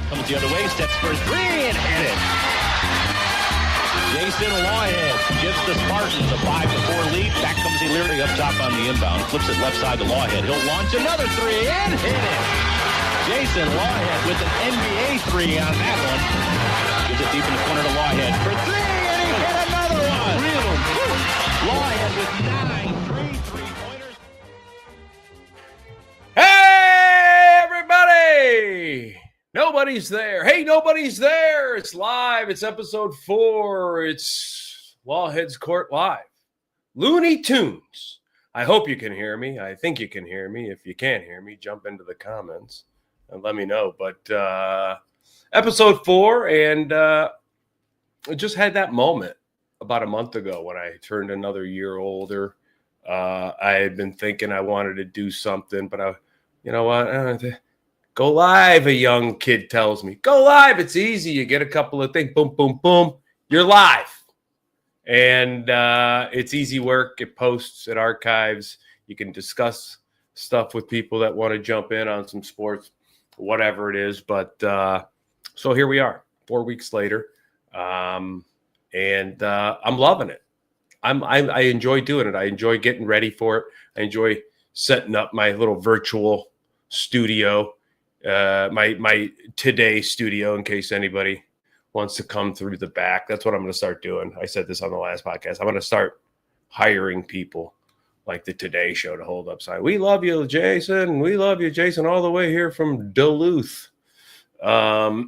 Comes the other way, steps for three, and hit it. Jason Lawhead gives the Spartans a 5-4 lead. Back comes Leary up top on the inbound. Flips it left side to Lawhead. He'll launch another three and hit it. Jason Lawhead with an NBA three on that one. Gives it deep in the corner to Lawhead for three, and he hit another one. Lawhead with 9 3-pointers. Hey, everybody! Nobody's there. Hey, nobody's there. It's live. It's episode 4. It's Lawhead's Court Live. Looney Tunes. I hope you can hear me. I think you can hear me. If you can't hear me, jump into the comments and let me know. But episode 4, and I just had that moment about a month ago when I turned another year older. I had been thinking I wanted to do something, but you know what? Go live, a young kid tells me. Go live. It's easy. You get a couple of things. Boom, boom, boom. You're live. And it's easy work. It posts, it archives. You can discuss stuff with people that want to jump in on some sports, whatever it is. But so here we are, 4 weeks later. And I'm loving it. I enjoy doing it. I enjoy getting ready for it. I enjoy setting up my little virtual studio, my today studio, in case anybody wants to come through the back. That's what I'm going to start doing. I said this on the last podcast. I'm going to start hiring people like the Today Show to hold up sign. We love you, Jason. We love you, Jason, all the way here from Duluth. All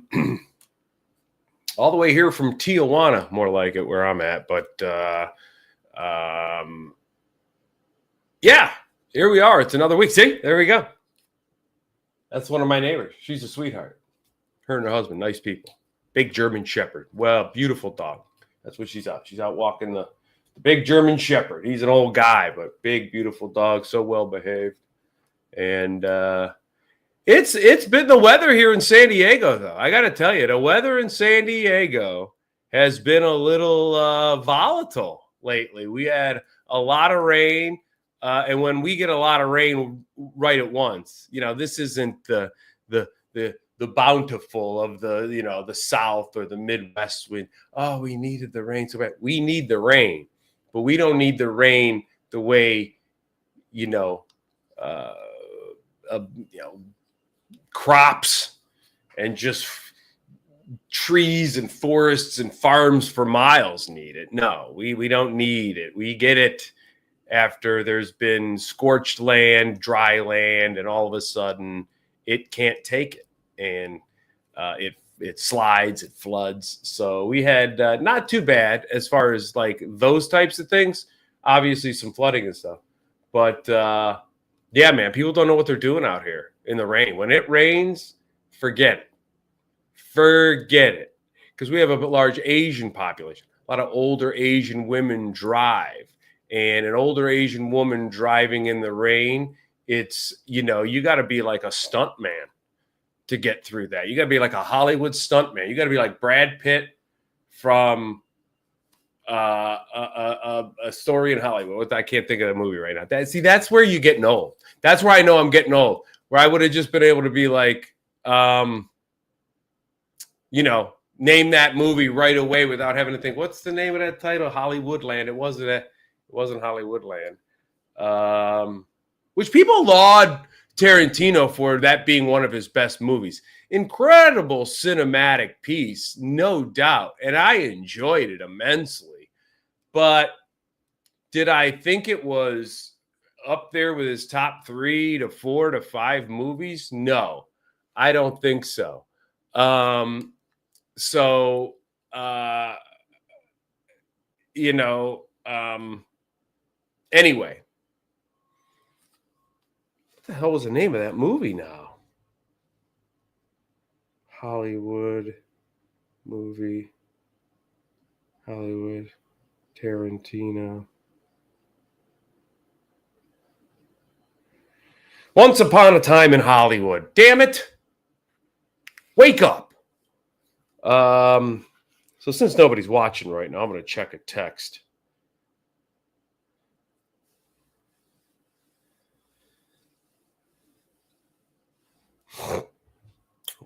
the way here from Tijuana, more like it, where I'm at. But yeah, here we are. It's another week. See, there we go. That's one of my neighbors. She's a sweetheart. Her and her husband, nice people. Big German Shepherd. Well, beautiful dog. That's what she's out. She's out walking the big German Shepherd. He's an old guy, but big, beautiful dog. So well behaved. And it's been the weather here in San Diego, though. I got to tell you, the weather in San Diego has been a little volatile lately. We had a lot of rain. And when we get a lot of rain right at once, you know, this isn't the bountiful of the South or the Midwest wind. Oh, we needed the rain so bad. We need the rain, but we don't need the rain the way, crops and just trees and forests and farms for miles need it. No, we don't need it. We get it after there's been scorched land, dry land, and all of a sudden it can't take it. And it slides, it floods. So we had not too bad as far as like those types of things. Obviously some flooding and stuff. But yeah, man, people don't know what they're doing out here in the rain. When it rains, forget it. Forget it. Because we have a large Asian population. A lot of older Asian women drive. And an older Asian woman driving in the rain, it's, you got to be like a stunt man to get through that. You got to be like a Hollywood stunt man. You got to be like Brad Pitt from a Story in Hollywood. I can't think of the movie right now. That's where you're getting old. That's where I know I'm getting old. Where I would have just been able to be like, name that movie right away without having to think, what's the name of that title? Hollywoodland. It wasn't Hollywoodland. Which people laud Tarantino for that being one of his best movies. Incredible cinematic piece, no doubt. And I enjoyed it immensely. But did I think it was up there with his top 3 to 4 to 5 movies? No, I don't think so. Anyway, what the hell was the name of that movie now? Hollywood movie. Hollywood. Tarantino. Once Upon a Time in Hollywood. Damn it. Wake up. So since nobody's watching right now, I'm going to check a text.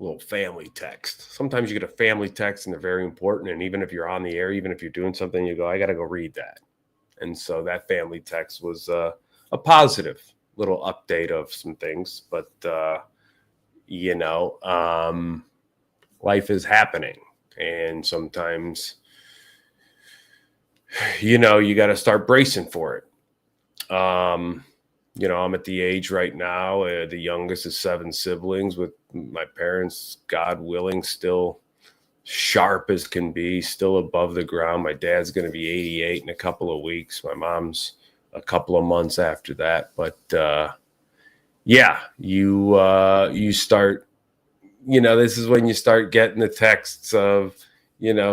little family text. Sometimes you get a family text and they're very important. And even if you're on the air, even if you're doing something, you go, I got to go read that. And so that family text was a positive little update of some things. But, life is happening. And sometimes, you got to start bracing for it. I'm at the age right now, the youngest is 7 siblings with my parents, God willing, still sharp as can be, still above the ground. My dad's going to be 88 in a couple of weeks. My mom's a couple of months after that. But, you start, this is when you start getting the texts of,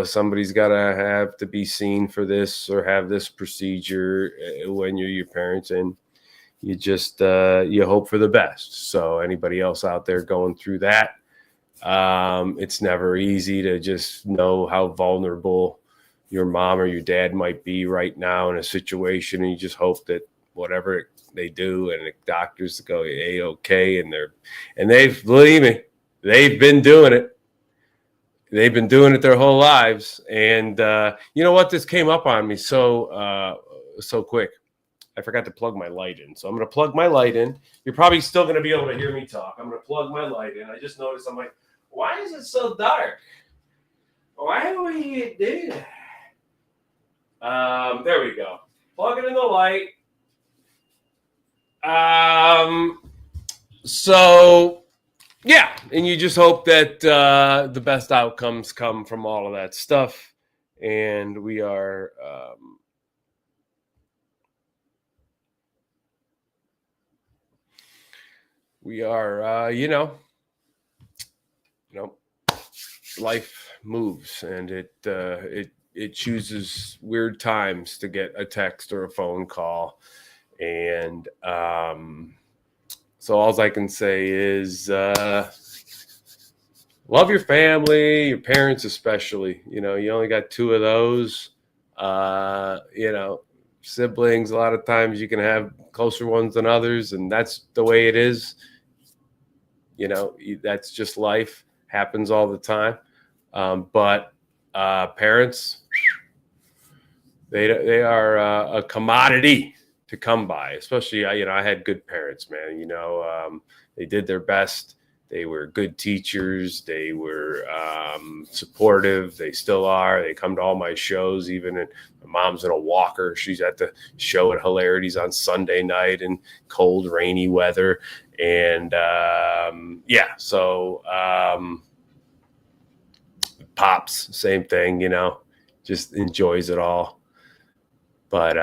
somebody's got to have to be seen for this or have this procedure when you're your parents, and you just you hope for the best. So anybody else out there going through that, it's never easy to just know how vulnerable your mom or your dad might be right now in a situation, and you just hope that whatever they do and the doctors go A-okay, and they've, believe me, they've been doing it. They've been doing it their whole lives. And you know what? This came up on me so quick. I forgot to plug my light in. So I'm going to plug my light in. You're probably still going to be able to hear me talk. I'm going to plug my light in. I just noticed, I'm like, why is it so dark? Why would you do that? There we go. Plug it in the light. So, yeah. And you just hope that the best outcomes come from all of that stuff. And we are... life moves, and it chooses weird times to get a text or a phone call. And so all I can say is love your family, your parents especially. You only got 2 of those. Siblings, a lot of times you can have closer ones than others, and that's the way it is. That's just life. Happens all the time. But parents, they are a commodity to come by. Especially, I had good parents, man. They did their best. They were good teachers. They were supportive. They still are. They come to all my shows. Even my mom's in a walker. She's at the show at Hilarities on Sunday night in cold, rainy weather. And so Pops, same thing, just enjoys it all. But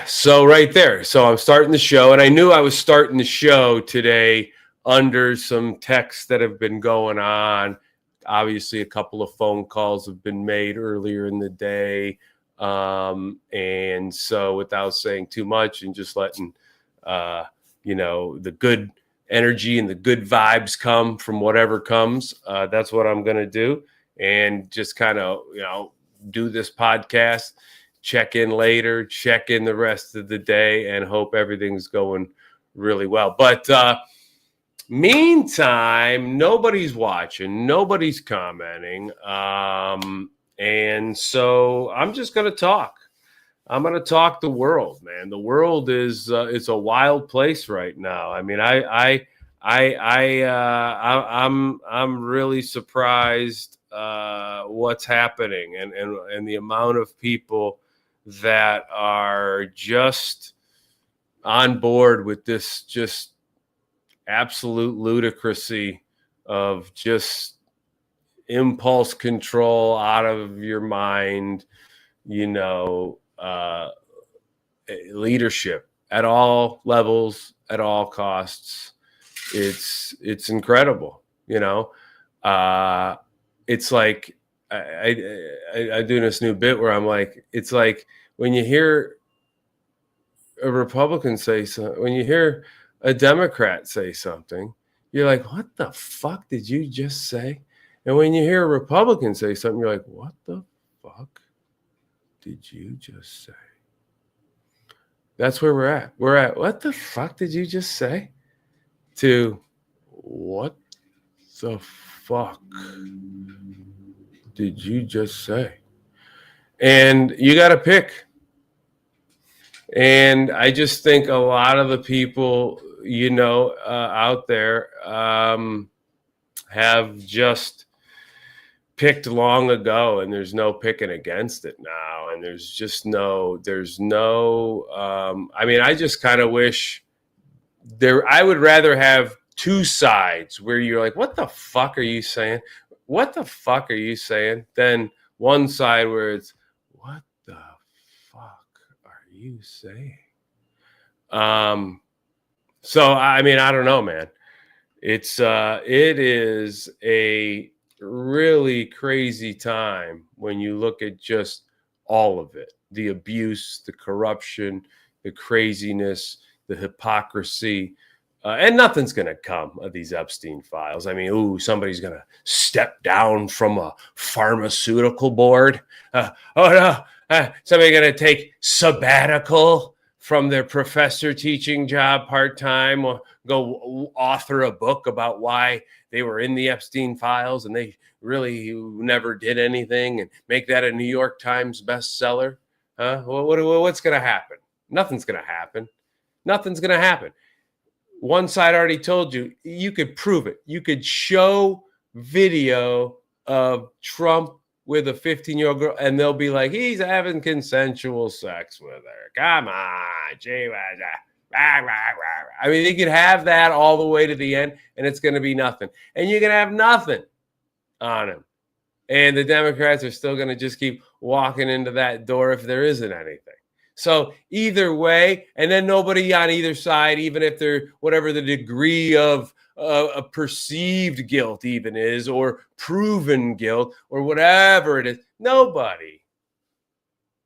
so right there. So I'm starting the show, and I knew I was starting the show today under some texts that have been going on. Obviously, a couple of phone calls have been made earlier in the day. And so without saying too much and just letting, the good energy and the good vibes come from whatever comes, that's what I'm going to do. And just kind of, do this podcast, check in later, check in the rest of the day, and hope everything's going really well. But meantime, nobody's watching, nobody's commenting. And so I'm just going to talk. I'm going to talk the world, man. The world is it's a wild place right now. I mean, I'm really surprised what's happening and the amount of people that are just on board with this just absolute ludicrousy of just impulse control out of your mind, leadership at all levels, at all costs. It's incredible. It's like I do this new bit where I'm like, it's like when you hear a Republican say something, when you hear a Democrat say something, you're like, what the fuck did you just say? And when you hear a Republican say something, you're like, what the fuck did you just say? That's where we're at. We're at, what the fuck did you just say? To what the fuck did you just say? And you got to pick. And I just think a lot of the people, out there have just picked long ago, and there's no picking against it now. And I just kind of wish I would rather have two sides where you're like, what the fuck are you saying? What the fuck are you saying? Than one side where it's, what the fuck are you saying? So I don't know, man. It is a really crazy time when you look at just all of it, the abuse, the corruption, the craziness, the hypocrisy, and nothing's going to come of these Epstein files. Somebody's going to step down from a pharmaceutical board. Somebody going to take sabbatical from their professor teaching job part-time, or go author a book about why they were in the Epstein files and they really never did anything, and make that a New York Times bestseller. What's going to happen? Nothing's going to happen. Nothing's going to happen. One side already told you, you could prove it. You could show video of Trump with a 15-year-old girl, and they'll be like, he's having consensual sex with her. Come on, gee. They could have that all the way to the end, and it's going to be nothing. And you're going to have nothing on him. And the Democrats are still going to just keep walking into that door if there isn't anything. So either way, and then nobody on either side, even if they're whatever the degree of a perceived guilt even is, or proven guilt, or whatever it is, nobody.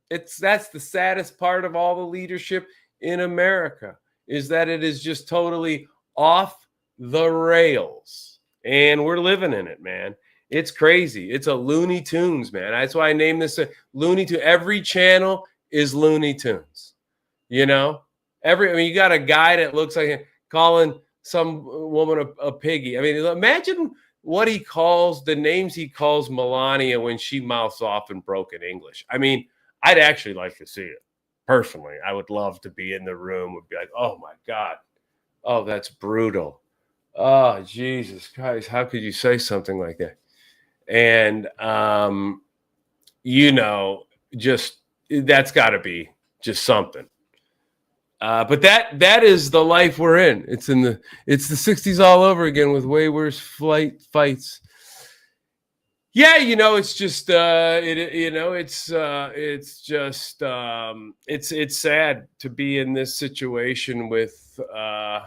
That's the saddest part of all the leadership in America, is that it is just totally off the rails, and we're living in it, man. It's crazy. It's a Looney Tunes, man. That's why I named this a Looney Tunes. Every channel is Looney Tunes. You got a guy that looks like calling some woman a piggy. Imagine what he calls, the names he calls Melania when she mouths off in broken English. I'd actually like to see it. Personally, I would love to be in the room, would be like, oh my God. Oh, that's brutal. Oh, Jesus Christ. How could you say something like that? And, just, that's gotta be just something. But that is the life we're in. It's the 60s all over again with way worse fights. Yeah, it's just it's sad to be in this situation with the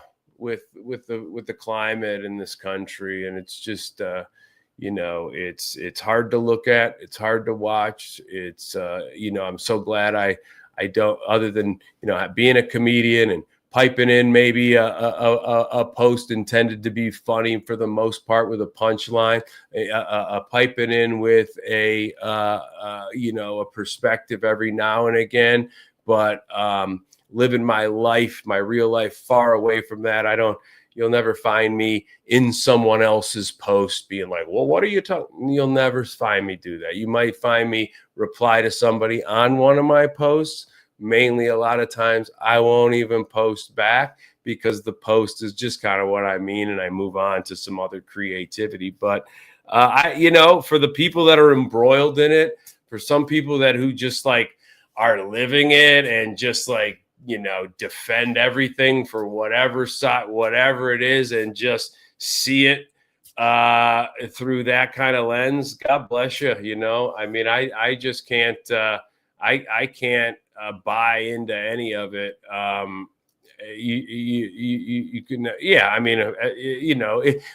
climate in this country, and it's just it's hard to look at, it's hard to watch. It's I'm so glad I don't, other than being a comedian and piping in maybe a post intended to be funny for the most part with a punchline, piping in with a perspective every now and again, but living my life, my real life, far away from that. You'll never find me in someone else's post being like, well, what are you talking? You'll never find me do that. You might find me reply to somebody on one of my posts. Mainly, a lot of times I won't even post back because the post is just kind of what I mean, and I move on to some other creativity. But for the people that are embroiled in it, for some people who just like are living it and just like, defend everything for whatever side, whatever it is, and just see it through that kind of lens. God bless you. I just can't. I can't buy into any of it. You can, yeah.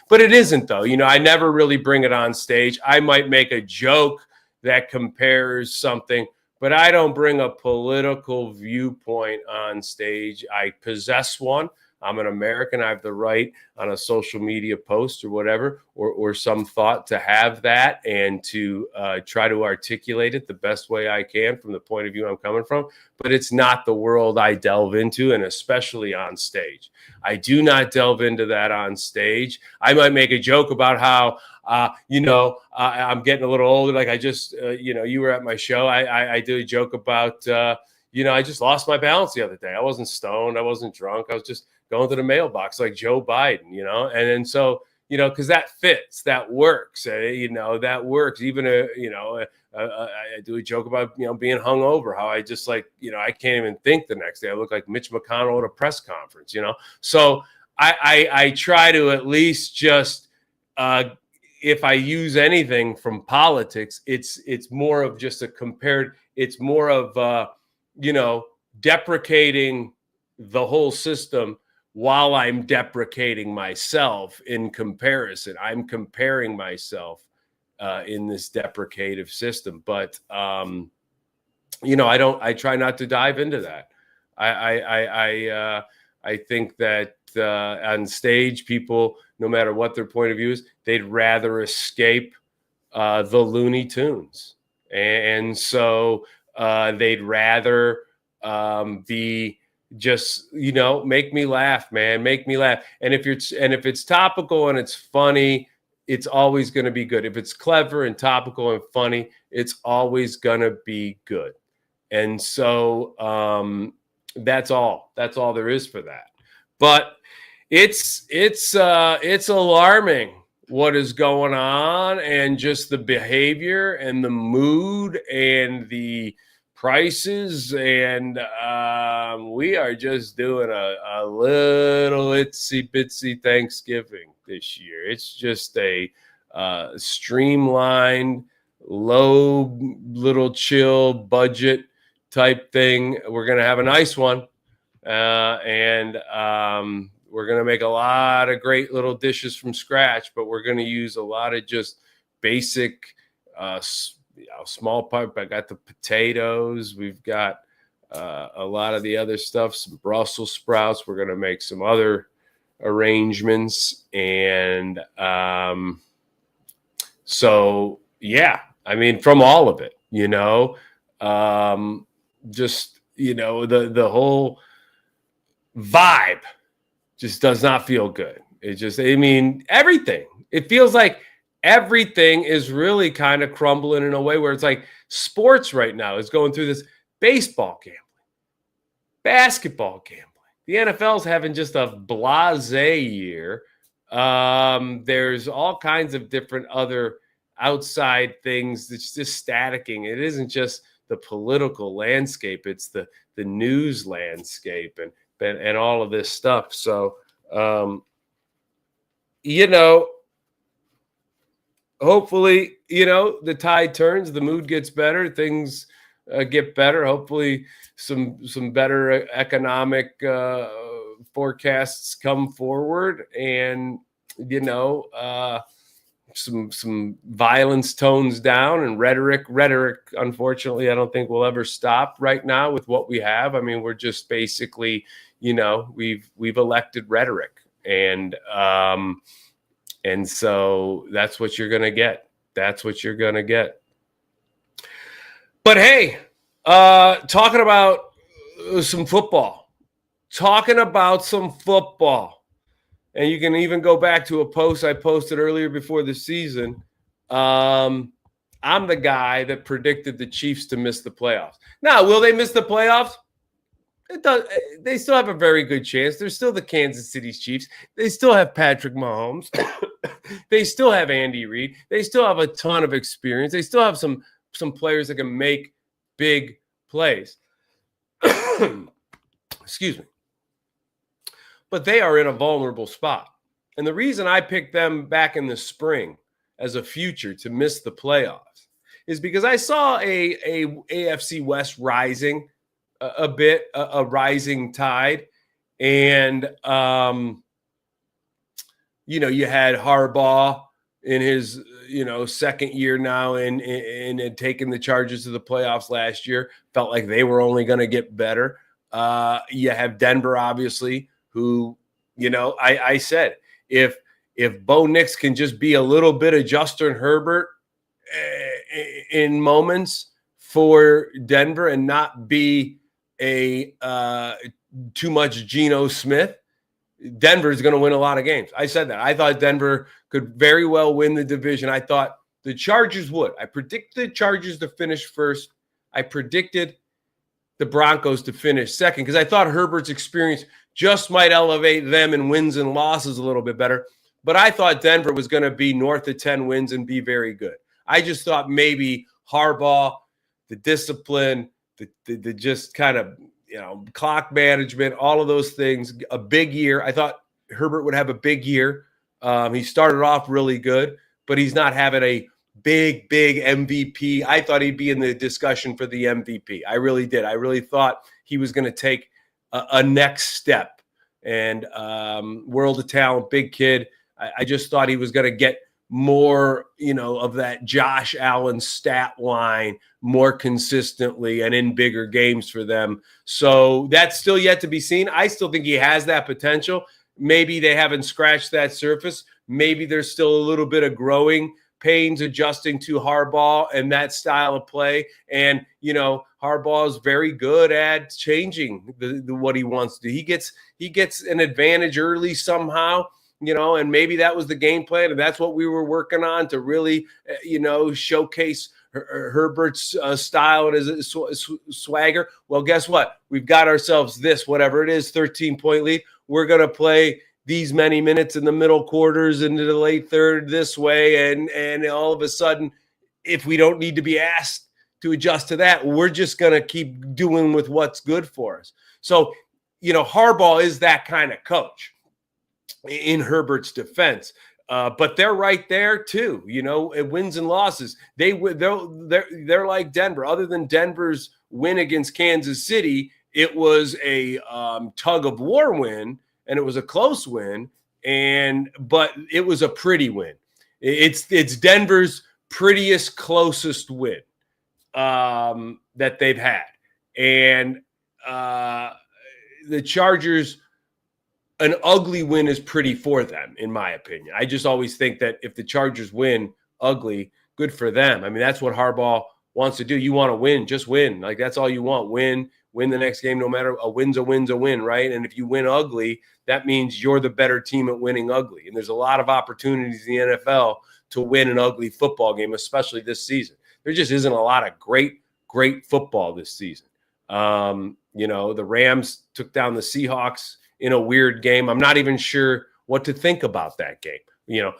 But it isn't though. I never really bring it on stage. I might make a joke that compares something, but I don't bring a political viewpoint on stage. I possess one. I'm an American. I have the right on a social media post or whatever, or some thought to have that and to try to articulate it the best way I can from the point of view I'm coming from. But it's not the world I delve into, and especially on stage. I do not delve into that on stage. I might make a joke about how, I'm getting a little older. Like I just, you were at my show. I did a joke about, I just lost my balance the other day. I wasn't stoned. I wasn't drunk. I was just going to the mailbox like Joe Biden, and then so, because that fits, that works, that works. Even, I do a joke about, being hungover, how I just I can't even think the next day. I look like Mitch McConnell at a press conference, So I try to at least just, if I use anything from politics, it's more of just it's more of, deprecating the whole system while I'm deprecating myself in comparison. I'm comparing myself in this deprecative system, but I try not to dive into that. I think that on stage, people, no matter what their point of view is, they'd rather escape the Looney Tunes, and so they'd rather be just make me laugh, man, make me laugh. And if it's topical and it's funny, it's always going to be good. If it's clever and topical and funny, it's always going to be good. And so that's all there is for that. But it's alarming what is going on, and just the behavior and the mood and the prices, and we are just doing a little itsy bitsy Thanksgiving this year. It's just a streamlined, low, little chill budget type thing. We're gonna have a nice one, and we're gonna make a lot of great little dishes from scratch, but we're gonna use a lot of just basic small part. I got the potatoes. We've got a lot of the other stuff, some Brussels sprouts. We're going to make some other arrangements. And so, yeah, I mean, from all of it, just, the whole vibe just does not feel good. It just, everything. It feels like everything is really kind of crumbling in a way where it's like sports right now is going through this baseball gambling, basketball gambling. The NFL's having just a blasé year. There's all kinds of different other outside things that's just staticking. It isn't just the political landscape, it's the news landscape and all of this stuff. So, hopefully, the tide turns, the mood gets better, things get better. Hopefully some better economic forecasts come forward, and, some violence tones down, and rhetoric, unfortunately, I don't think will ever stop right now with what we have. I mean, we're just basically, we've elected rhetoric, and so that's what you're going to get. That's what you're going to get. But hey, talking about some football, and you can even go back to a post I posted earlier before the season. I'm the guy that predicted the Chiefs to miss the playoffs. Now, will they miss the playoffs? They still have a very good chance. They're still the Kansas City Chiefs. They still have Patrick Mahomes. They still have Andy Reid. They still have a ton of experience. They still have some players that can make big plays. Excuse me. But they are in a vulnerable spot. And the reason I picked them back in the spring as a future to miss the playoffs is because I saw a AFC West rising a bit, a rising tide. And, you had Harbaugh in his, second year now and had taken the Chargers to the playoffs last year. Felt like they were only going to get better. You have Denver, obviously, who I said if Bo Nix can just be a little bit of Justin Herbert in moments for Denver and not be a too much Geno Smith, Denver is going to win a lot of games. I said that. I thought Denver could very well win the division. I thought the Chargers would. I predicted the Chargers to finish first. I predicted the Broncos to finish second because I thought Herbert's experience just might elevate them in wins and losses a little bit better. But I thought Denver was going to be north of 10 wins and be very good. I just thought maybe Harbaugh, the discipline, the just kind of, clock management, all of those things, a big year. I thought Herbert would have a big year. He started off really good, but he's not having a big MVP. I thought he'd be in the discussion for the MVP. I really did. I really thought he was going to take a next step. And world of talent, big kid. I just thought he was going to get more, of that Josh Allen stat line more consistently and in bigger games for them. So that's still yet to be seen. I still think he has that potential. Maybe they haven't scratched that surface. Maybe there's still a little bit of growing pains adjusting to Harbaugh and that style of play. And, Harbaugh is very good at changing what he wants to do. He gets an advantage early somehow. And maybe that was the game plan, and that's what we were working on to really, showcase Herbert's style and his swagger. Well, guess what? We've got ourselves this, whatever it is, 13-point lead. We're going to play these many minutes in the middle quarters into the late third this way, and all of a sudden, if we don't need to be asked to adjust to that, we're just going to keep doing with what's good for us. So, Harbaugh is that kind of coach. In Herbert's defense, but they're right there too. Wins and losses. They're like Denver. Other than Denver's win against Kansas City, it was a tug of war win, and it was a close win. But it was a pretty win. It's Denver's prettiest, closest win that they've had, and the Chargers. An ugly win is pretty for them, in my opinion. I just always think that if the Chargers win ugly, good for them. I mean, that's what Harbaugh wants to do. You want to win, just win. Like, that's all you want. Win the next game, no matter a win's a win, right? And if you win ugly, that means you're the better team at winning ugly. And there's a lot of opportunities in the NFL to win an ugly football game, especially this season. There just isn't a lot of great football this season. The Rams took down the Seahawks in a weird game. I'm not even sure what to think about that game.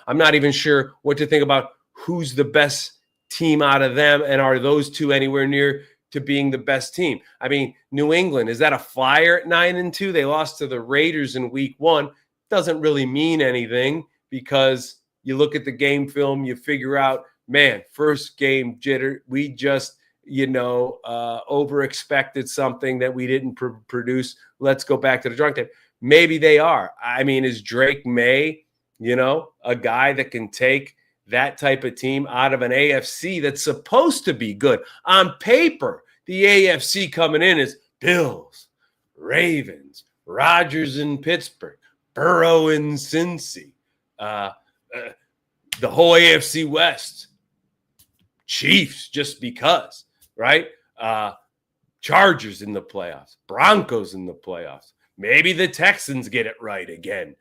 I'm not even sure what to think about who's the best team out of them, and are those two anywhere near to being the best team? I mean, New England, is that a flyer at 9-2? They lost to the Raiders in week 1. Doesn't really mean anything because you look at the game film, you figure out, man, first game jitter. We just over-expected something that we didn't produce. Let's go back to the drawing tape. Maybe they are. I mean, is Drake May, a guy that can take that type of team out of an AFC that's supposed to be good? On paper, the AFC coming in is Bills, Ravens, Rodgers in Pittsburgh, Burrow in Cincy, the whole AFC West, Chiefs just because, right? Chargers in the playoffs, Broncos in the playoffs. Maybe the Texans get it right again.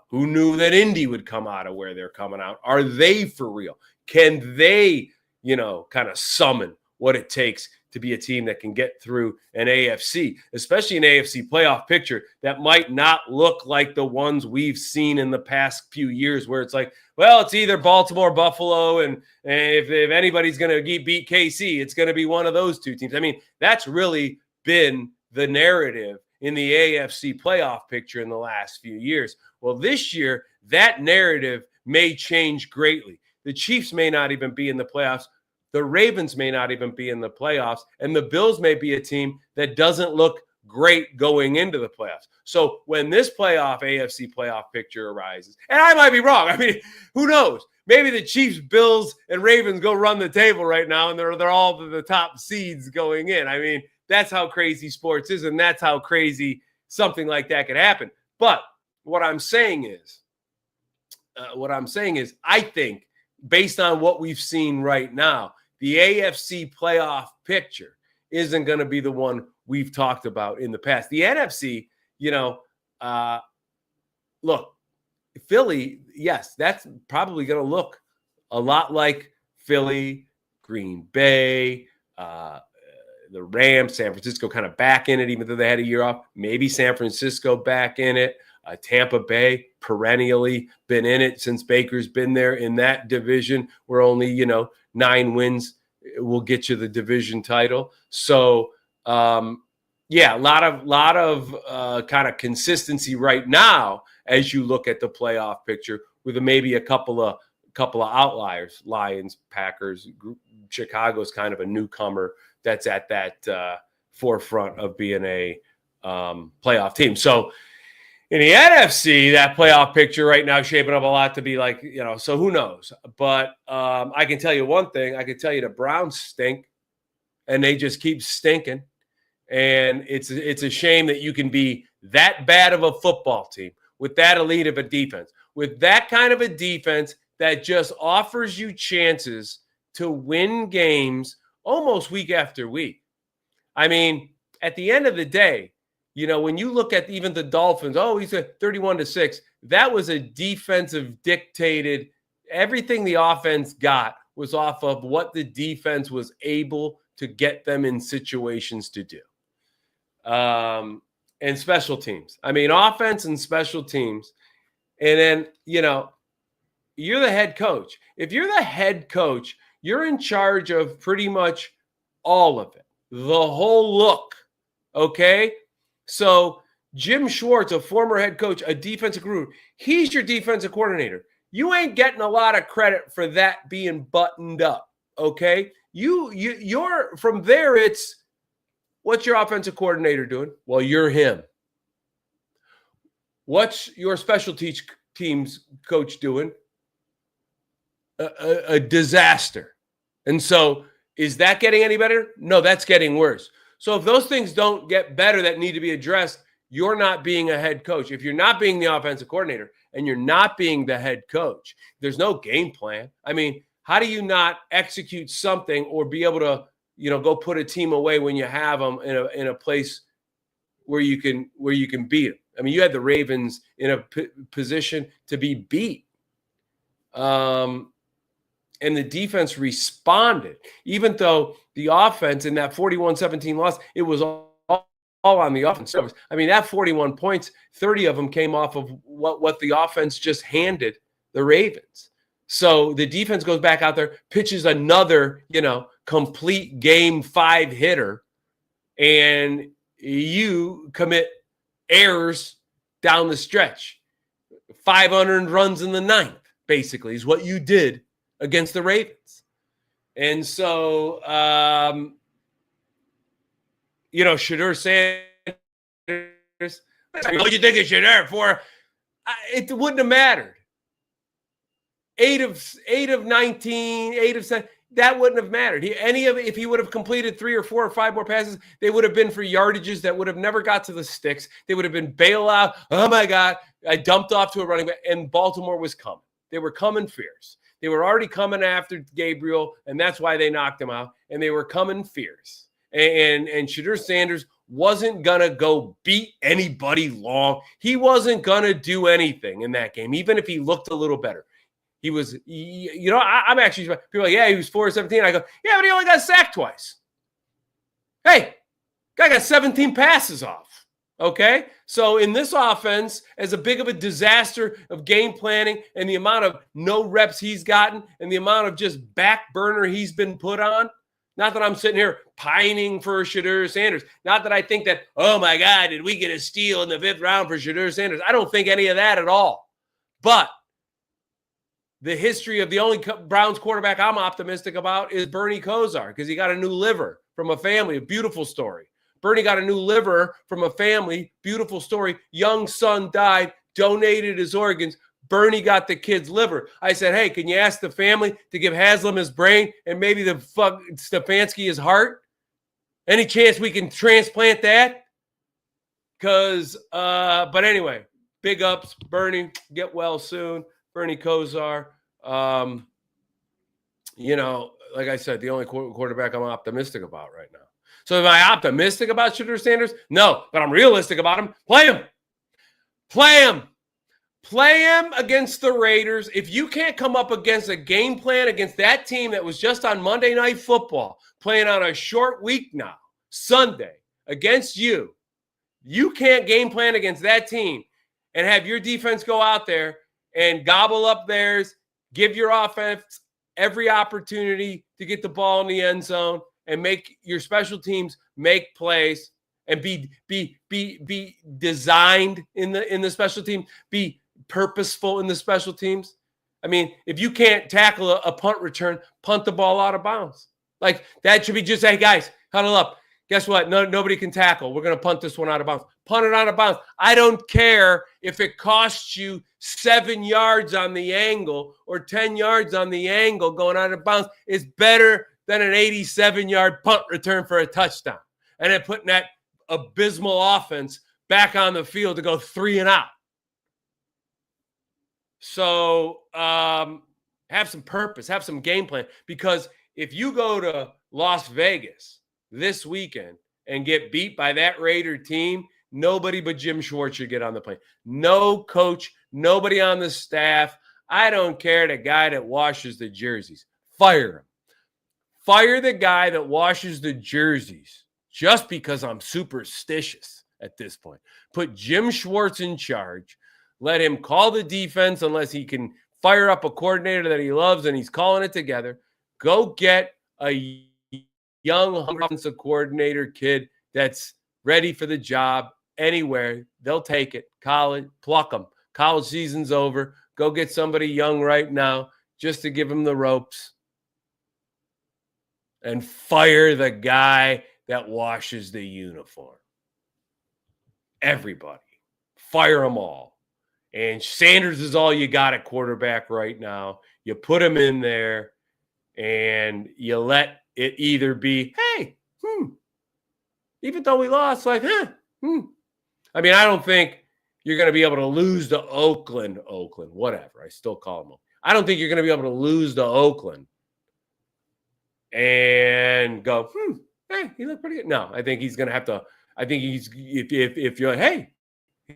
Who knew that Indy would come out of where they're coming out? Are they for real? Can they, kind of summon what it takes to be a team that can get through an AFC, especially an AFC playoff picture that might not look like the ones we've seen in the past few years where it's like, well, it's either Baltimore, Buffalo, and if anybody's going to beat KC, it's going to be one of those two teams. I mean, that's really been the narrative in the AFC playoff picture in the last few years. Well, this year, that narrative may change greatly. The Chiefs may not even be in the playoffs. The Ravens may not even be in the playoffs. And the Bills may be a team that doesn't look great going into the playoffs. So when this AFC playoff picture arises, and I might be wrong. I mean, who knows? Maybe the Chiefs, Bills, and Ravens go run the table right now, and they're all the top seeds going in. I mean, that's how crazy sports is, and that's how crazy something like that could happen. But what I'm saying is, I think based on what we've seen right now, the AFC playoff picture isn't going to be the one we've talked about in the past. The NFC, look, Philly, yes, that's probably going to look a lot like Philly, Green Bay, the Rams, San Francisco kind of back in it, even though they had a year off. Maybe San Francisco back in it. Tampa Bay perennially been in it since Baker's been there in that division where only, 9 wins will get you the division title. So, a lot of kind of consistency right now as you look at the playoff picture with maybe a couple of outliers. Lions, Packers, Chicago's kind of a newcomer that's at that forefront of being a playoff team. So in the NFC, that playoff picture right now is shaping up a lot to be like, so who knows? But I can tell you one thing. I can tell you the Browns stink, and they just keep stinking. And it's a shame that you can be that bad of a football team with that elite of a defense, with that kind of a defense that just offers you chances to win games almost week after week. I mean, at the end of the day, when you look at even the Dolphins, he's at 31-6. That was a defensive dictated. Everything the offense got was off of what the defense was able to get them in situations to do. And special teams. I mean, offense and special teams. And then, you're the head coach. If you're the head coach, you're in charge of pretty much all of it, the whole look. Okay? So Jim Schwartz, a former head coach, a defensive guru, he's your defensive coordinator. You ain't getting a lot of credit for that being buttoned up. Okay? You're from there, it's what's your offensive coordinator doing? Well, you're him. What's your special teams coach doing? A disaster. And so is that getting any better? No, that's getting worse. So if those things don't get better that need to be addressed, you're not being a head coach. If you're not being the offensive coordinator and you're not being the head coach, there's no game plan. I mean, how do you not execute something or be able to, go put a team away when you have them in a place where you can beat them? I mean, you had the Ravens in a position to be beat. And the defense responded, even though the offense in that 41-17 loss, it was all on the offense. I mean, that 41 points, 30 of them came off of what the offense just handed the Ravens. So the defense goes back out there, pitches another, complete game 5 hitter, and you commit errors down the stretch. 500 runs in the 9th, basically, is what you did against the Ravens. And so, Shedeur Sanders, what do you think of Shedeur for? It wouldn't have mattered. 8 of 19, 8 of 7, that wouldn't have mattered. If he would have completed 3 or 4 or 5 more passes, they would have been for yardages that would have never got to the sticks. They would have been bailout. Oh my God, I dumped off to a running back, and Baltimore was coming. They were coming fierce. They were already coming after Gabriel, and that's why they knocked him out. And they were coming fierce. And Shedeur Sanders wasn't going to go beat anybody long. He wasn't going to do anything in that game, even if he looked a little better. He was, I'm actually, people are like, yeah, he was 4-17. I go, yeah, but he only got sacked twice. Hey, guy got 17 passes off. Okay, so in this offense, as a big of a disaster of game planning and the amount of no reps he's gotten and the amount of just back burner he's been put on, not that I'm sitting here pining for Shedeur Sanders, not that I think that, oh my God, did we get a steal in the 5th round for Shedeur Sanders? I don't think any of that at all. But the history of the only Browns quarterback I'm optimistic about is Bernie Kosar, because he got a new liver from a family, a beautiful story. Bernie got a new liver from a family. Beautiful story. Young son died, donated his organs. Bernie got the kid's liver. I said, hey, can you ask the family to give Haslam his brain and maybe the Stefanski his heart? Any chance we can transplant that? But anyway, big ups, Bernie. Get well soon, Bernie Kosar. Like I said, the only quarterback I'm optimistic about right now. So am I optimistic about Shedeur Sanders? No, but I'm realistic about him. Play him. Play him. Play him against the Raiders. If you can't come up against a game plan against that team that was just on Monday Night Football, playing on a short week now, Sunday, against you, you can't game plan against that team and have your defense go out there and gobble up theirs, give your offense every opportunity to get the ball in the end zone and make your special teams make plays and be designed in the special team, be purposeful in the special teams. I mean, if you can't tackle a punt return, punt the ball out of bounds. Like that should be just, hey guys, huddle up. Guess what? Nobody can tackle. We're going to punt this one out of bounds. Punt it out of bounds. I don't care if it costs you 7 yards on the angle or 10 yards on the angle going out of bounds. It's better than an 87-yard punt return for a touchdown. And then putting that abysmal offense back on the field to go 3 and out. So have some purpose, have some game plan. Because if you go to Las Vegas this weekend and get beat by that Raider team, nobody but Jim Schwartz should get on the plane. No coach, nobody on the staff. I don't care the guy that washes the jerseys. Fire him. Fire the guy that washes the jerseys just because I'm superstitious at this point. Put Jim Schwartz in charge. Let him call the defense unless he can fire up a coordinator that he loves and he's calling it together. Go get a young offensive coordinator kid that's ready for the job anywhere. They'll take it. College, pluck them. College season's over. Go get somebody young right now just to give him the ropes. And fire the guy that washes the uniform. Everybody. Fire them all. And Sanders is all you got at quarterback right now. You put him in there and you let it either be, hey, even though we lost, like, I mean, I don't think you're going to be able to lose to Oakland, whatever. I still call them. I don't think you're going to be able to lose to Oakland and go, hey, he looked pretty good. No, I think he's going to have to, I think he's, if you're like, hey,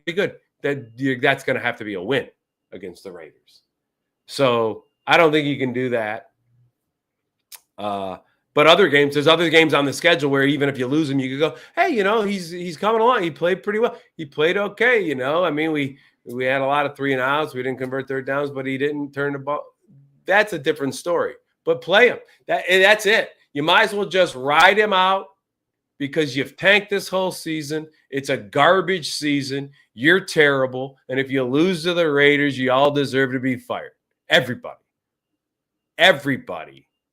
be good, that's going to have to be a win against the Raiders. So I don't think you can do that. But other games, there's other games on the schedule where even if you lose him, you could go, hey, he's coming along. He played pretty well. He played okay, I mean, we had a lot of 3 and outs. We didn't convert third downs, but he didn't turn the ball. That's a different story. But play him. That's it. You might as well just ride him out because you've tanked this whole season. It's a garbage season. You're terrible. And if you lose to the Raiders, you all deserve to be fired. Everybody.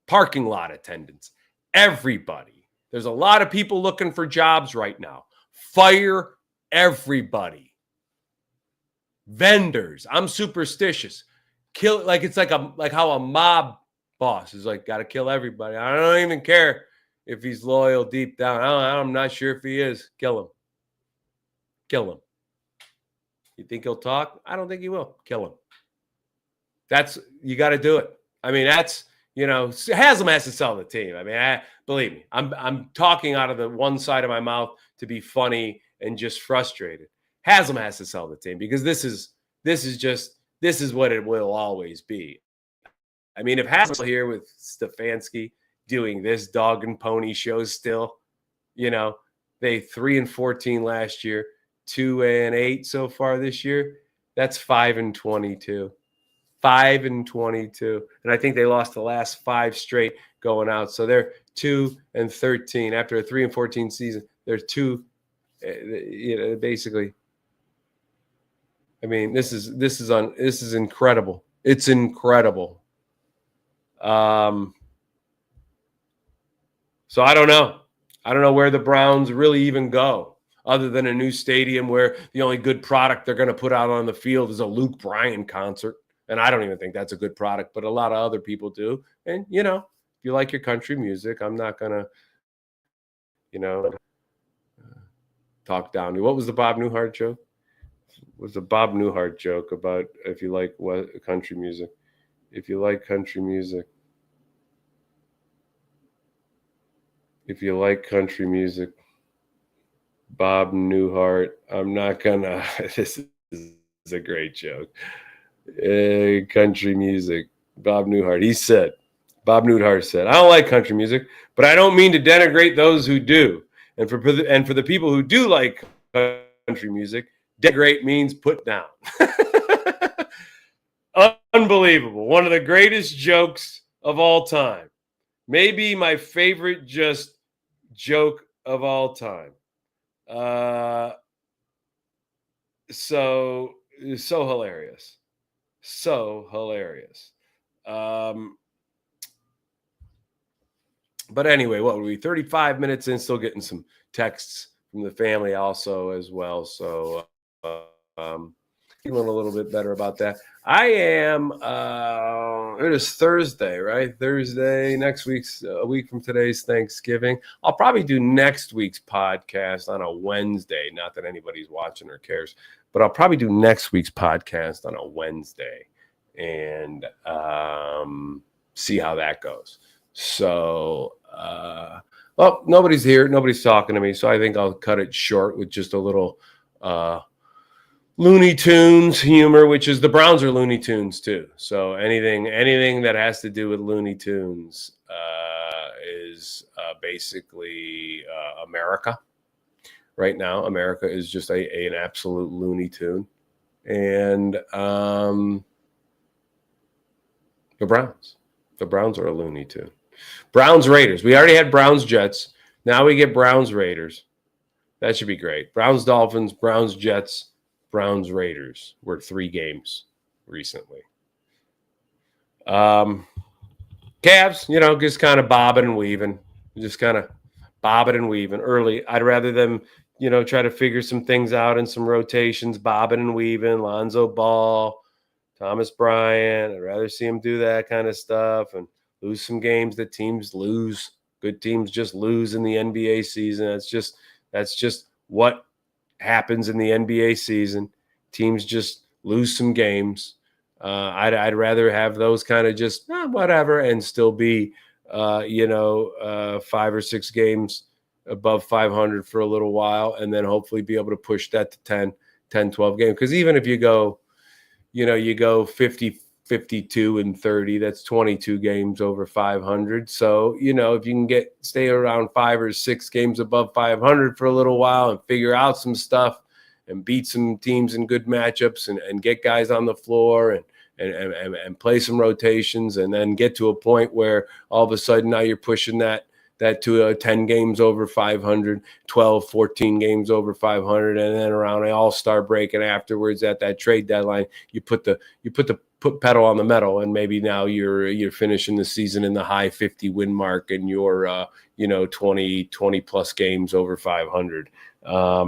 Parking lot attendants. Everybody. There's a lot of people looking for jobs right now. Fire everybody. Vendors. I'm superstitious. Kill, like it's like how a mob boss is like, got to kill everybody. I don't even care if he's loyal deep down. I'm not sure if he is. Kill him. You think he'll talk? I don't think he will. Kill him. You got to do it. I mean, Haslam has to sell the team. I mean, believe me, I'm talking out of the one side of my mouth to be funny and just frustrated. Haslam has to sell the team because this is what it will always be. I mean, if Haslam's here with Stefanski doing this dog and pony show still, they 3-14 last year, 2-8 so far this year. That's 5-22. 5-22, and I think they lost the last 5 straight going out. So they're 2-13 after a 3-14 season. They're 2, basically. I mean, this is incredible. It's incredible. So I don't know. I don't know where the Browns really even go, other than a new stadium where the only good product they're going to put out on the field is a Luke Bryan concert. And I don't even think that's a good product, but a lot of other people do. And, if you like your country music, I'm not going to, talk down to you. What was the Bob Newhart joke? was a Bob Newhart joke about if you like what country music. If you like country music. If you like country music, Bob Newhart. I'm not gonna. This is a great joke. Country music. Bob Newhart. Bob Newhart said, I don't like country music, but I don't mean to denigrate those who do. And for the people who do like country music, denigrate means put down. Unbelievable. One of the greatest jokes of all time. Maybe my favorite just joke of all time. So hilarious. So hilarious. But anyway, what were we? 35 minutes in, still getting some texts from the family also as well. So feeling a little bit better about that. I am, it is Thursday, right? Thursday, next week's, a week from today's Thanksgiving. I'll probably do next week's podcast on a Wednesday. Not that anybody's watching or cares, but I'll probably do next week's podcast on a Wednesday and see how that goes. So, well, nobody's here. Nobody's talking to me. So I think I'll cut it short with just a little Looney Tunes humor, which is the Browns are Looney Tunes too. So anything that has to do with Looney Tunes is basically America. Right now, America is just an absolute Looney Tune. And the Browns are a Looney Tune. Browns Raiders. We already had Browns Jets. Now we get Browns Raiders. That should be great. Browns Dolphins, Browns Jets, Browns Raiders were 3 games recently. Cavs, just kind of bobbing and weaving. Just kind of bobbing and weaving early. I'd rather them, try to figure some things out in some rotations, bobbing and weaving, Lonzo Ball, Thomas Bryant. I'd rather see him do that kind of stuff and lose some games that teams lose. Good teams just lose in the NBA season. That's just what happens in the NBA season. Teams just lose some games. I'd rather have those kind of just whatever and still be 5 or 6 games above 500 for a little while, and then hopefully be able to push that to 10, 12 games. Because even if you go 50, 52 and 30, that's 22 games over 500. So, if you can stay around 5 or 6 games above 500 for a little while and figure out some stuff and beat some teams in good matchups and get guys on the floor and play some rotations and then get to a point where all of a sudden now you're pushing that to 10 games over 500, 12, 14 games over 500, and then around an all-star break and afterwards at that trade deadline, you put pedal on the metal, and maybe now you're finishing the season in the high 50 win mark and you're 20 plus games over 500.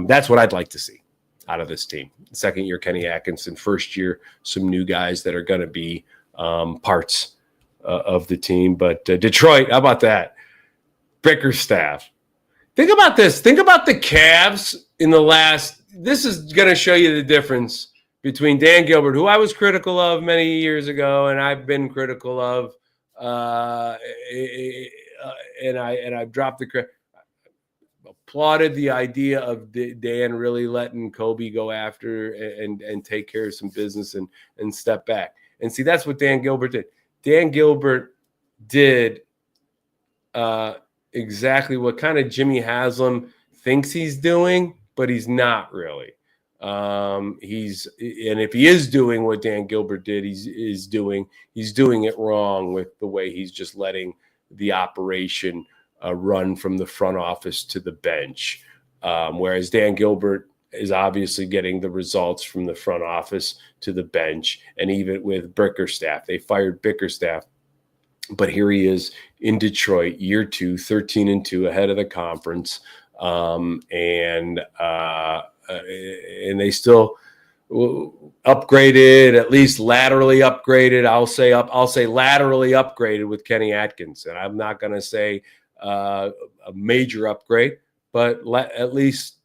That's what I'd like to see out of this team. Second year Kenny Atkinson, first year some new guys that are going to be parts of the team. But Detroit, how about that? Bickerstaff. Think about this. Think about the Cavs in the last. This is going to show you the difference between Dan Gilbert, who I was critical of many years ago, and I've been critical of, and I've dropped the credit. Applauded the idea of Dan really letting Kobe go after and take care of some business and step back. And see, that's what Dan Gilbert did. Dan Gilbert did exactly what kind of Jimmy Haslam thinks he's doing, but he's not really. And if he is doing what Dan Gilbert did, he's doing it wrong with the way he's just letting the operation run from the front office to the bench. Whereas Dan Gilbert is obviously getting the results from the front office to the bench. And even with Bickerstaff, they fired Bickerstaff, but here he is in Detroit, year 2, 13-2, ahead of the conference. And they still upgraded, at least laterally upgraded. I'll say laterally upgraded with Kenny Atkinson. I'm not going to say a major upgrade, but at least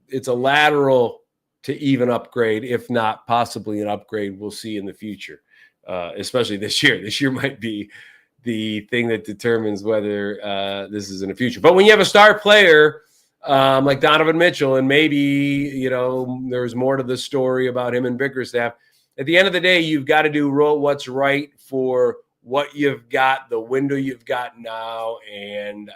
it's a lateral to even upgrade, if not possibly an upgrade. We'll see in the future, especially this year. This year might be the thing that determines whether this is in the future. But when you have a star player like Donovan Mitchell, and maybe, there's more to the story about him and Bickerstaff, at the end of the day, you've got to do what's right for what you've got, the window you've got now. And,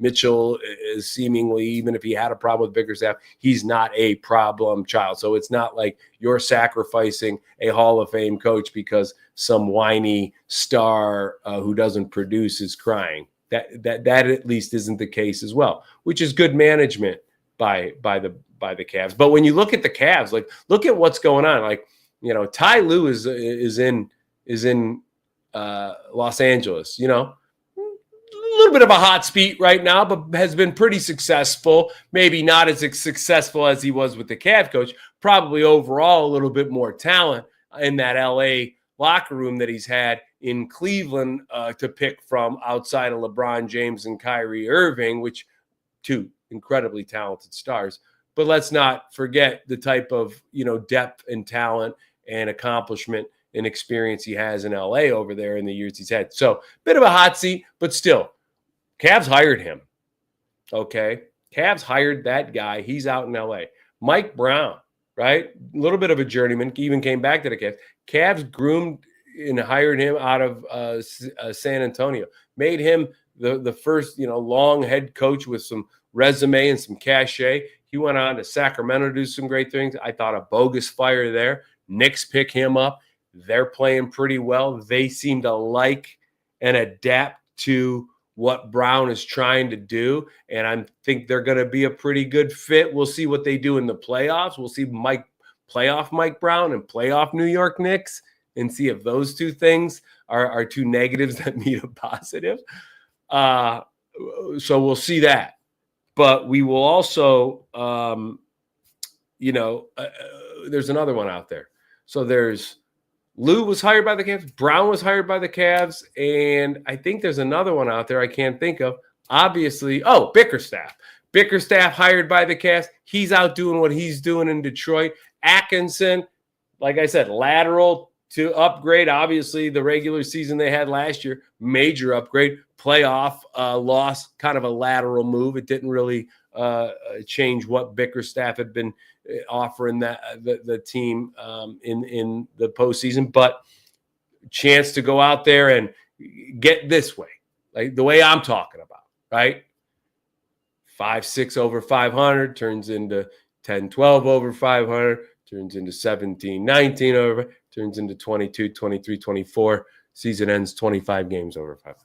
Mitchell is seemingly, even if he had a problem with Bickerstaff, he's not a problem child. So it's not like you're sacrificing a Hall of Fame coach because some whiny star who doesn't produce is crying. That at least isn't the case as well, which is good management by the Cavs. But when you look at the Cavs, like, look at what's going on. Like, Ty Lue is in Los Angeles, a little bit of a hot seat right now, but has been pretty successful. Maybe not as successful as he was with the Cavs coach. Probably overall a little bit more talent in that LA locker room that he's had in Cleveland to pick from outside of LeBron James and Kyrie Irving, which two incredibly talented stars. But let's not forget the type of, depth and talent and accomplishment and experience he has in LA over there in the years he's had. So bit of a hot seat, but still, Cavs hired him. Okay. Cavs hired that guy. He's out in LA. Mike Brown, right? A little bit of a journeyman, even came back to the Cavs. Cavs groomed and hired him out of San Antonio, made him the first, long head coach with some resume and some cachet. He went on to Sacramento to do some great things. I thought a bogus fire there. Knicks pick him up. They're playing pretty well. They seem to like and adapt to what Brown is trying to do, and I think they're going to be a pretty good fit. We'll see what they do in the playoffs. We'll see playoff Mike Brown and playoff New York Knicks, and see if those two things are two negatives that meet a positive. So we'll see that. But we will also, there's another one out there. So there's Lou was hired by the Cavs. Brown was hired by the Cavs. And I think there's another one out there I can't think of. Obviously, Bickerstaff. Bickerstaff hired by the Cavs. He's out doing what he's doing in Detroit. Atkinson, like I said, lateral to upgrade. Obviously, the regular season they had last year, major upgrade. Playoff loss, kind of a lateral move. It didn't really change what Bickerstaff had been offering the team in the postseason, but chance to go out there and get this way, like the way I'm talking about, right? 5-6 over 500 turns into 10-12 over 500, turns into 17-19 over, turns into 22, 23, 24. Season ends 25 games over 500.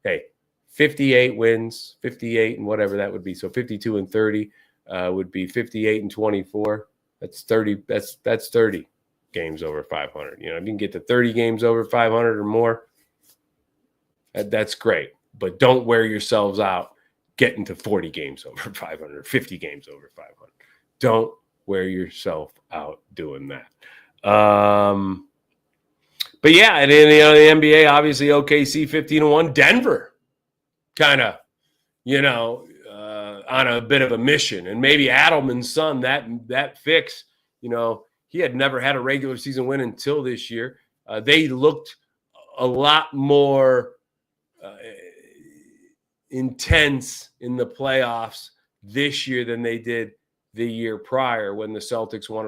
Hey, 58 wins, 58 and whatever that would be. So 52 and 30 would be 58 and 24. That's 30. That's 30 games over 500. If you can get to 30 games over 500 or more, that's great. But don't wear yourselves out getting to 40 games over 500, 50 games over 500. Don't wear yourself out doing that. But yeah, and in the NBA, obviously OKC 15-1, Denver kind of, on a bit of a mission. And maybe Adelman's son, that fix, he had never had a regular season win until this year. They looked a lot more intense in the playoffs this year than they did the year prior when the Celtics won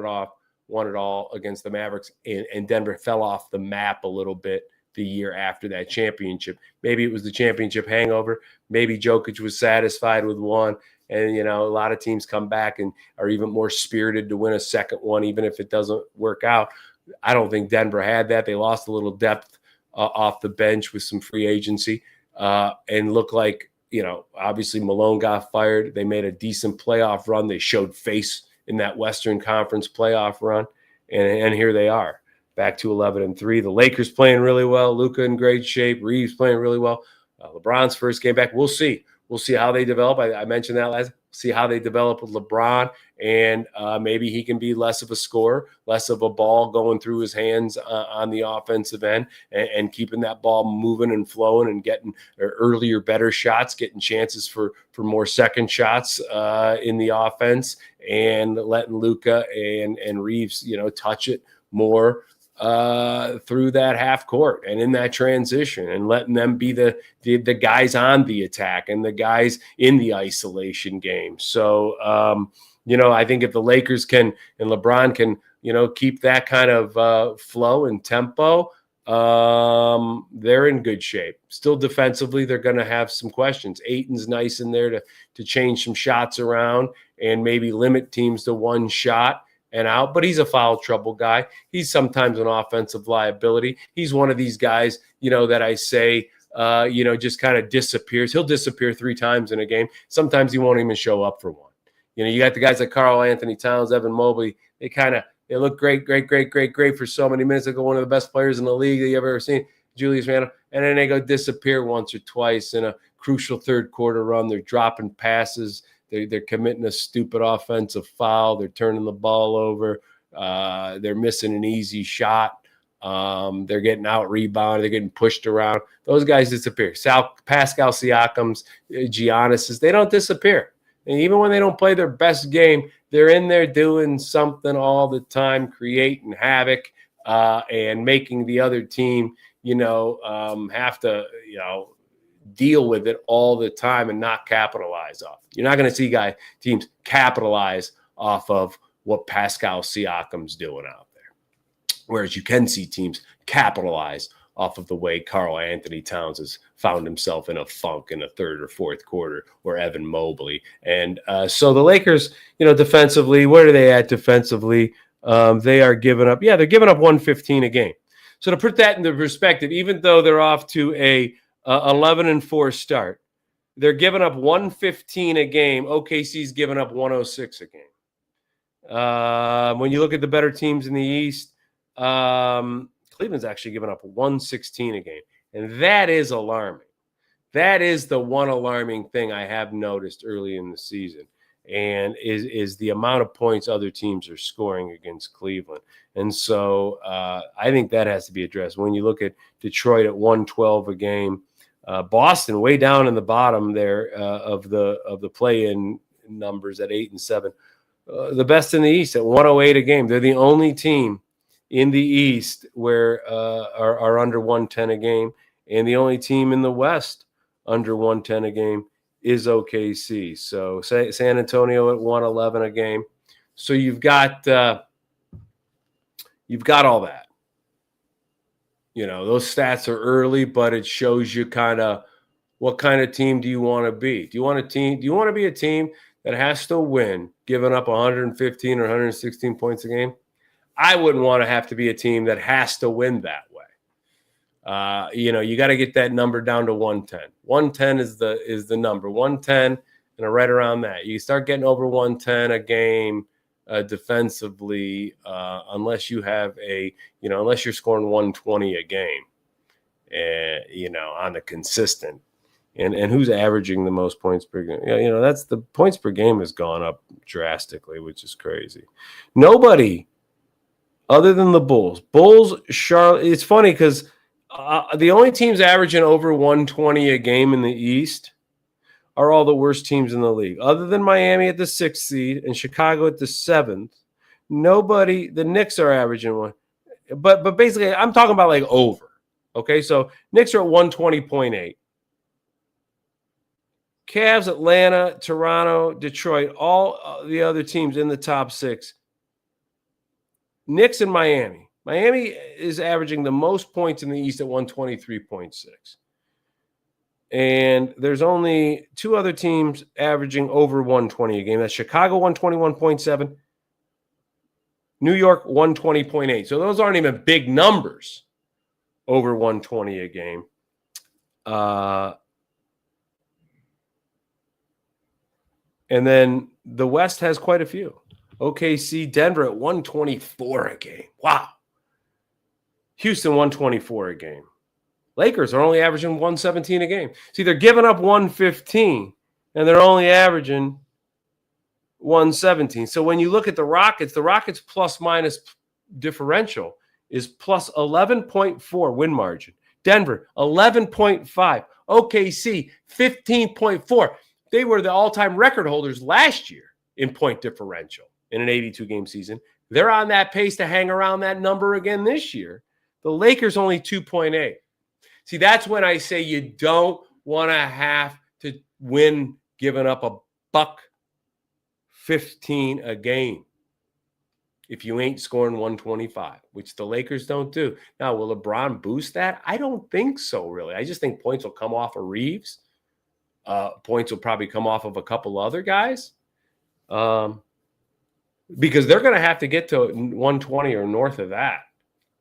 it all against the Mavericks, and Denver fell off the map a little bit the year after that championship. Maybe it was the championship hangover. Maybe Jokic was satisfied with one. And, a lot of teams come back and are even more spirited to win a second one, even if it doesn't work out. I don't think Denver had that. They lost a little depth off the bench with some free agency and looked like, obviously Malone got fired. They made a decent playoff run. They showed face in that Western Conference playoff run. And here they are, back to 11-3. The Lakers playing really well. Luka in great shape. Reeves playing really well. LeBron's first game back. We'll see. We'll see how they develop. I mentioned that last. see how they develop with LeBron, and maybe he can be less of a scorer, less of a ball going through his hands on the offensive end, and keeping that ball moving and flowing and getting earlier, better shots, getting chances for more second shots in the offense, and letting Luka and Reeves, touch it more through that half court and in that transition, and letting them be the guys on the attack and the guys in the isolation game. So, I think if the Lakers can and LeBron can, keep that kind of flow and tempo, they're in good shape. Still defensively, they're going to have some questions. Ayton's nice in there to change some shots around and maybe limit teams to one shot and out, but he's a foul trouble guy. He's sometimes an offensive liability. He's one of these guys, that I say, just kind of disappears. He'll disappear 3 times in a game. Sometimes he won't even show up for one. You got the guys like Karl Anthony Towns, Evan Mobley. They look great for so many minutes. They go one of the best players in the league that you ever seen, Julius Randle, and then they go disappear once or twice in a crucial third quarter run. They're dropping passes. They're committing a stupid offensive foul. They're turning the ball over. They're missing an easy shot. They're getting out rebounded. They're getting pushed around. Those guys disappear. Pascal Siakam's, Giannis's, they don't disappear. And even when they don't play their best game, they're in there doing something all the time, creating havoc and making the other team, have to, deal with it all the time and not capitalize off. You're not going to see teams capitalize off of what Pascal Siakam's doing out there. Whereas you can see teams capitalize off of the way Karl Anthony Towns has found himself in a funk in the third or fourth quarter, or Evan Mobley. And so the Lakers, defensively, where are they at defensively? They are giving up. Yeah, they're giving up 115 a game. So to put that into perspective, even though they're off to a 11-4 start, they're giving up 115 a game. OKC's giving up 106 a game. When you look at the better teams in the East, Cleveland's actually giving up 116 a game. And that is alarming. That is the one alarming thing I have noticed early in the season, and is the amount of points other teams are scoring against Cleveland. And so I think that has to be addressed. When you look at Detroit at 112 a game, Boston way down in the bottom there of the play-in numbers at 8-7. The best in the East at 108 a game. They're the only team in the East where are under 110 a game, and the only team in the West under 110 a game is OKC. So San Antonio at 111 a game. So you've got all that. Those stats are early, but it shows you kind of what kind of team do you want to be? Do you want to be a team that has to win, giving up 115 or 116 points a game? I wouldn't want to have to be a team that has to win that way. You got to get that number down to 110. 110 is the number. 110 and right around that. You start getting over 110 a game defensively, unless you have unless you're scoring 120 a game, on a consistent. And who's averaging the most points per game? That's the points per game has gone up drastically, which is crazy. Nobody other than the Bulls. Charlotte. It's funny because the only teams averaging over 120 a game in the East are all the worst teams in the league. Other than Miami at the 6th seed and Chicago at the 7th, nobody. The Knicks are averaging one, but basically, I'm talking about like over. Okay, so Knicks are at 120.8. Cavs, Atlanta, Toronto, Detroit, all the other teams in the top 6. Knicks and Miami. Miami is averaging the most points in the East at 123.6. And there's only 2 other teams averaging over 120 a game. That's Chicago 121.7, New York 120.8. So those aren't even big numbers over 120 a game. And then the West has quite a few. OKC, Denver at 124 a game. Wow. Houston 124 a game. Lakers are only averaging 117 a game. See, they're giving up 115, and they're only averaging 117. So when you look at the Rockets plus minus differential is plus 11.4 win margin. Denver, 11.5. OKC, 15.4. They were the all-time record holders last year in point differential in an 82-game season. They're on that pace to hang around that number again this year. The Lakers only 2.8. See, that's when I say you don't want to have to win giving up $1.15 a game if you ain't scoring 125, which the Lakers don't do. Now, will LeBron boost that? I don't think so, really. I just think points will come off of Reeves. Points will probably come off of a couple other guys. Because they're going to have to get to 120 or north of that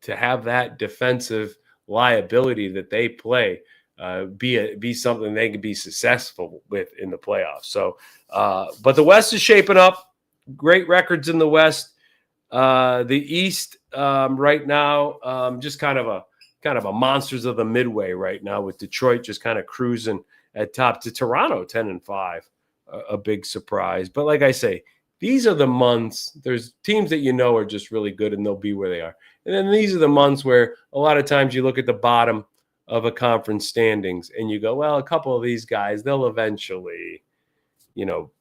to have that defensive liability that they play be something they can be successful with in the playoffs. So, but the West is shaping up. Great records in the West. The East right now, just kind of a monsters of the midway right now, with Detroit just kind of cruising at top, to Toronto 10-5, a big surprise. But like I say, these are the months. There's teams that are just really good and they'll be where they are. And then these are the months where a lot of times you look at the bottom of a conference standings and you go, well, a couple of these guys, they'll eventually,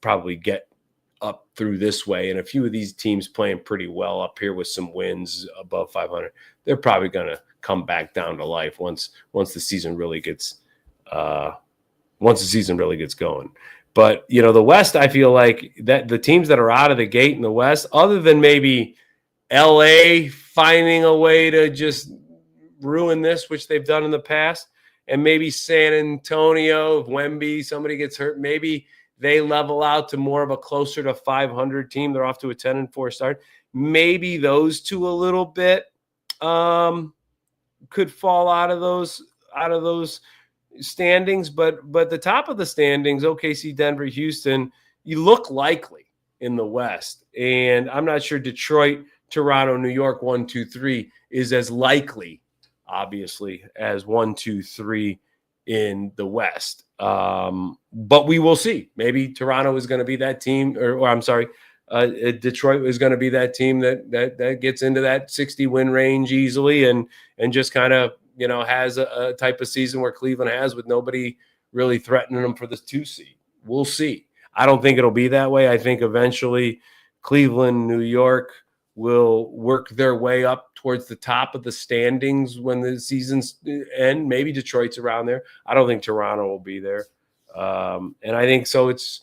probably get up through this way. And a few of these teams playing pretty well up here with some wins above 500, they're probably going to come back down to life once the season really gets going. But, the West, I feel like that the teams that are out of the gate in the West, other than maybe LA finding a way to just ruin this, which they've done in the past, and maybe San Antonio, if Wemby, somebody gets hurt, maybe they level out to more of a closer to 500 team. They're off to a 10-4 start. Maybe those two a little bit could fall out of those standings, but the top of the standings, OKC, Denver, Houston, you look likely in the West. And I'm not sure Detroit, Toronto, New York, 1, 2, 3 is as likely, obviously, as 1, 2, 3 in the West. But we will see. Maybe Toronto is going to be that team, or I'm sorry, Detroit is going to be that team that gets into that 60 win range easily and just kind of, has a type of season where Cleveland has, with nobody really threatening them for the 2 seed. We'll see. I don't think it'll be that way. I think eventually Cleveland, New York will work their way up towards the top of the standings when the seasons end. Maybe Detroit's around there. I don't think Toronto will be there. And I think so it's,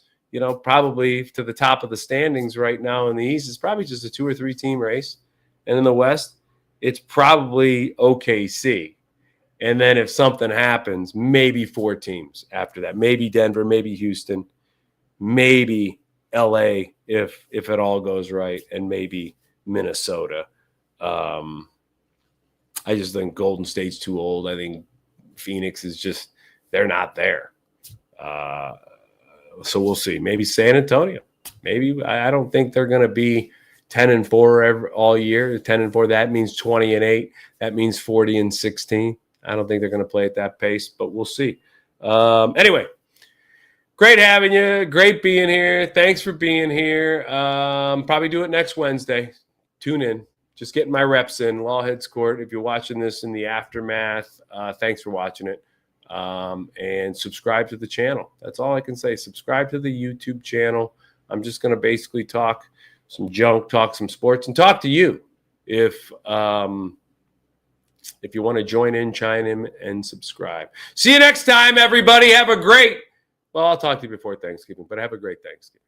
probably to the top of the standings right now in the East, it's probably just a 2 or 3 team race. And in the West, it's probably OKC. And then if something happens, maybe 4 teams after that. Maybe Denver, maybe Houston, maybe LA if it all goes right, and maybe Minnesota. I just think Golden State's too old. I think Phoenix is just, they're not there. So we'll see. Maybe San Antonio. Maybe I don't think they're going to be 10-4 all year. 10-4, that means 20-8. That means 40-16. I don't think they're going to play at that pace, but we'll see. Anyway, great having you. Great being here. Thanks for being here. Probably do it next Wednesday. Tune in. Just getting my reps in. Lawhead's Court. If you're watching this in the aftermath, thanks for watching it. And subscribe to the channel. That's all I can say. Subscribe to the YouTube channel. I'm just going to basically talk some junk, talk some sports, and talk to you. If you want to join in, chime in, and subscribe. See you next time, everybody. Have a great, well, I'll talk to you before Thanksgiving, but have a great Thanksgiving.